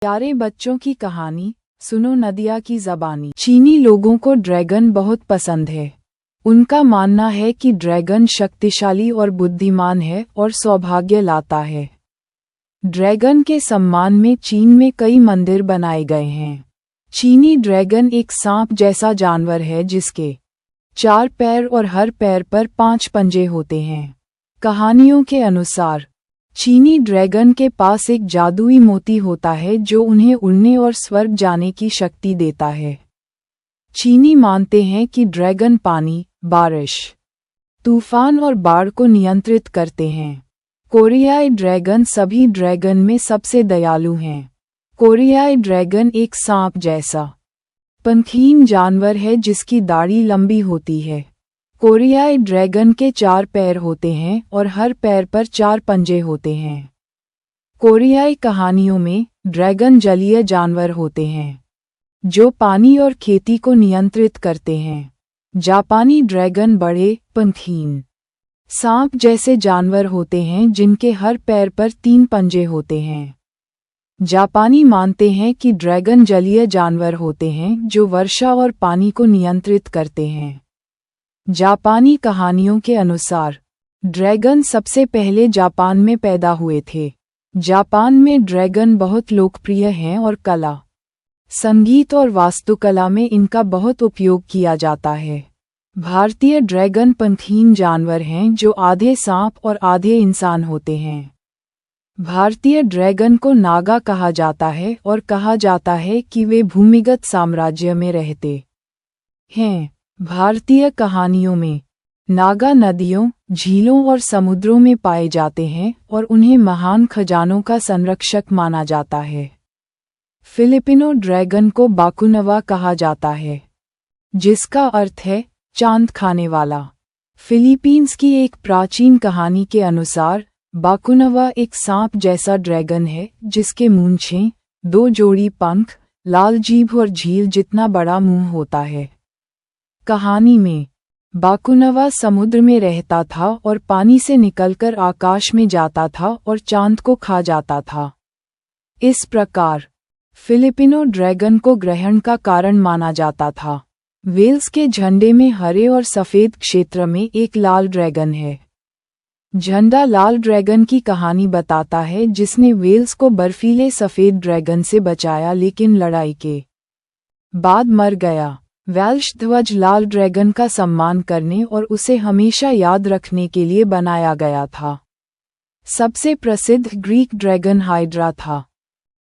प्यारे बच्चों की कहानी सुनो नदिया की ज़बानी। चीनी लोगों को ड्रैगन बहुत पसंद है। उनका मानना है कि ड्रैगन शक्तिशाली और बुद्धिमान है और सौभाग्य लाता है। ड्रैगन के सम्मान में चीन में कई मंदिर बनाए गए हैं। चीनी ड्रैगन एक सांप जैसा जानवर है जिसके 4 पैर और हर पैर पर 5 पंजे होते हैं। कहानियों के अनुसार चीनी ड्रैगन के पास एक जादुई मोती होता है जो उन्हें उड़ने और स्वर्ग जाने की शक्ति देता है। चीनी मानते हैं कि ड्रैगन पानी, बारिश, तूफान और बाढ़ को नियंत्रित करते हैं। कोरियाई ड्रैगन सभी ड्रैगन में सबसे दयालु हैं। कोरियाई ड्रैगन एक सांप जैसा पंखीन जानवर है जिसकी दाढ़ी लंबी होती है। कोरियाई ड्रैगन के 4 पैर होते हैं और हर पैर पर 4 पंजे होते हैं। कोरियाई कहानियों में ड्रैगन जलीय जानवर होते हैं जो पानी और खेती को नियंत्रित करते हैं। जापानी ड्रैगन बड़े, पंखीन, सांप जैसे जानवर होते हैं जिनके हर पैर पर 3 पंजे होते हैं। जापानी मानते हैं कि ड्रैगन जलीय जानवर होते हैं जो वर्षा और पानी को नियंत्रित करते हैं। जापानी कहानियों के अनुसार ड्रैगन सबसे पहले जापान में पैदा हुए थे। जापान में ड्रैगन बहुत लोकप्रिय हैं और कला, संगीत और वास्तुकला में इनका बहुत उपयोग किया जाता है। भारतीय ड्रैगन पंखीन जानवर हैं जो आधे सांप और आधे इंसान होते हैं। भारतीय ड्रैगन को नागा कहा जाता है और कहा जाता है कि वे भूमिगत साम्राज्य में रहते हैं। भारतीय कहानियों में नागा नदियों, झीलों और समुद्रों में पाए जाते हैं और उन्हें महान खजानों का संरक्षक माना जाता है। फिलिपिनो ड्रैगन को बाकुनवा कहा जाता है जिसका अर्थ है चांद खाने वाला। फिलीपींस की एक प्राचीन कहानी के अनुसार बाकुनवा एक सांप जैसा ड्रैगन है जिसके मूंछें, 2 जोड़ी पंख, लाल जीभ और झील जितना बड़ा मुंह होता है। कहानी में बाकुनवा समुद्र में रहता था और पानी से निकलकर आकाश में जाता था और चांद को खा जाता था। इस प्रकार फिलिपिनो ड्रैगन को ग्रहण का कारण माना जाता था। वेल्स के झंडे में हरे और सफ़ेद क्षेत्र में एक लाल ड्रैगन है। झंडा लाल ड्रैगन की कहानी बताता है जिसने वेल्स को बर्फीले सफ़ेद ड्रैगन से बचाया लेकिन लड़ाई के बाद मर गया। वेल्श ध्वज लाल ड्रैगन का सम्मान करने और उसे हमेशा याद रखने के लिए बनाया गया था। सबसे प्रसिद्ध ग्रीक ड्रैगन हाइड्रा था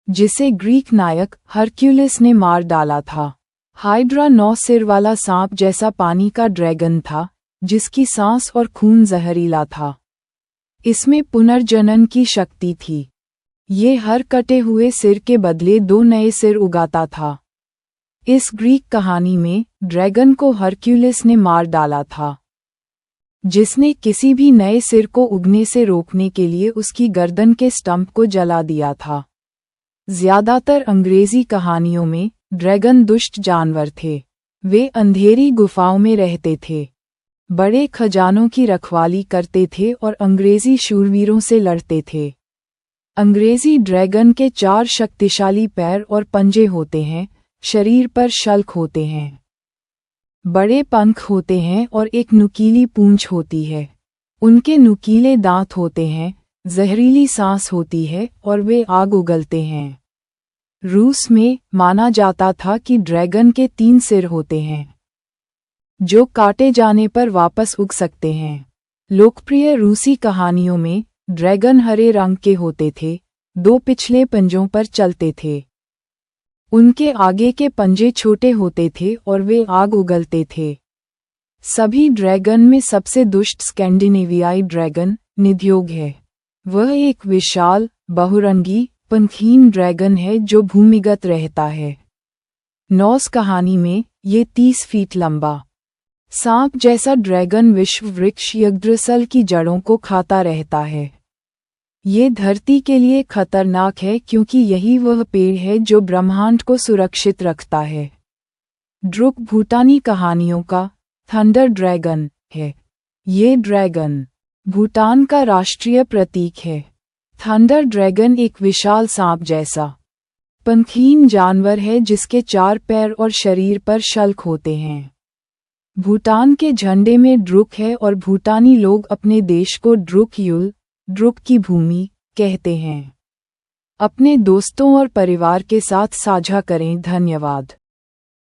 जिसे ग्रीक नायक हरक्यूलिस ने मार डाला था। हाइड्रा 9 सिर वाला सांप जैसा पानी का ड्रैगन था जिसकी सांस और खून जहरीला था। इसमें पुनर्जनन की शक्ति थी। ये हर कटे हुए सिर के बदले 2 नए सिर उगाता था। इस ग्रीक कहानी में ड्रैगन को हरक्यूलिस ने मार डाला था जिसने किसी भी नए सिर को उगने से रोकने के लिए उसकी गर्दन के स्टंप को जला दिया था। ज्यादातर अंग्रेजी कहानियों में ड्रैगन दुष्ट जानवर थे। वे अंधेरी गुफाओं में रहते थे, बड़े खजानों की रखवाली करते थे और अंग्रेजी शूरवीरों से लड़ते थे। अंग्रेजी ड्रैगन के 4 शक्तिशाली पैर और पंजे होते हैं, शरीर पर शल्क होते हैं, बड़े पंख होते हैं और एक नुकीली पूंछ होती है। उनके नुकीले दांत होते हैं, जहरीली सांस होती है और वे आग उगलते हैं। रूस में माना जाता था कि ड्रैगन के 3 सिर होते हैं जो काटे जाने पर वापस उग सकते हैं। लोकप्रिय रूसी कहानियों में ड्रैगन हरे रंग के होते थे, 2 पिछले पंजों पर चलते थे। उनके आगे के पंजे छोटे होते थे और वे आग उगलते थे। सभी ड्रैगन में सबसे दुष्ट स्कैंडिनेवियाई ड्रैगन निध्योग है। वह एक विशाल, बहुरंगी, पंखीन ड्रैगन है जो भूमिगत रहता है। नॉर्स कहानी में ये 30 फीट लंबा सांप जैसा ड्रैगन विश्व वृक्ष यग्द्रसल की जड़ों को खाता रहता है। ये धरती के लिए खतरनाक है क्योंकि यही वह पेड़ है जो ब्रह्मांड को सुरक्षित रखता है। ड्रुक भूटानी कहानियों का थंडर ड्रैगन है। ये ड्रैगन भूटान का राष्ट्रीय प्रतीक है। थंडर ड्रैगन एक विशाल सांप जैसा पंखीन जानवर है जिसके 4 पैर और शरीर पर शल्क होते हैं। भूटान के झंडे में ड्रुक है और भूटानी लोग अपने देश को ड्रुक युल, ड्रुक की भूमि, कहते हैं। अपने दोस्तों और परिवार के साथ साझा करें। धन्यवाद।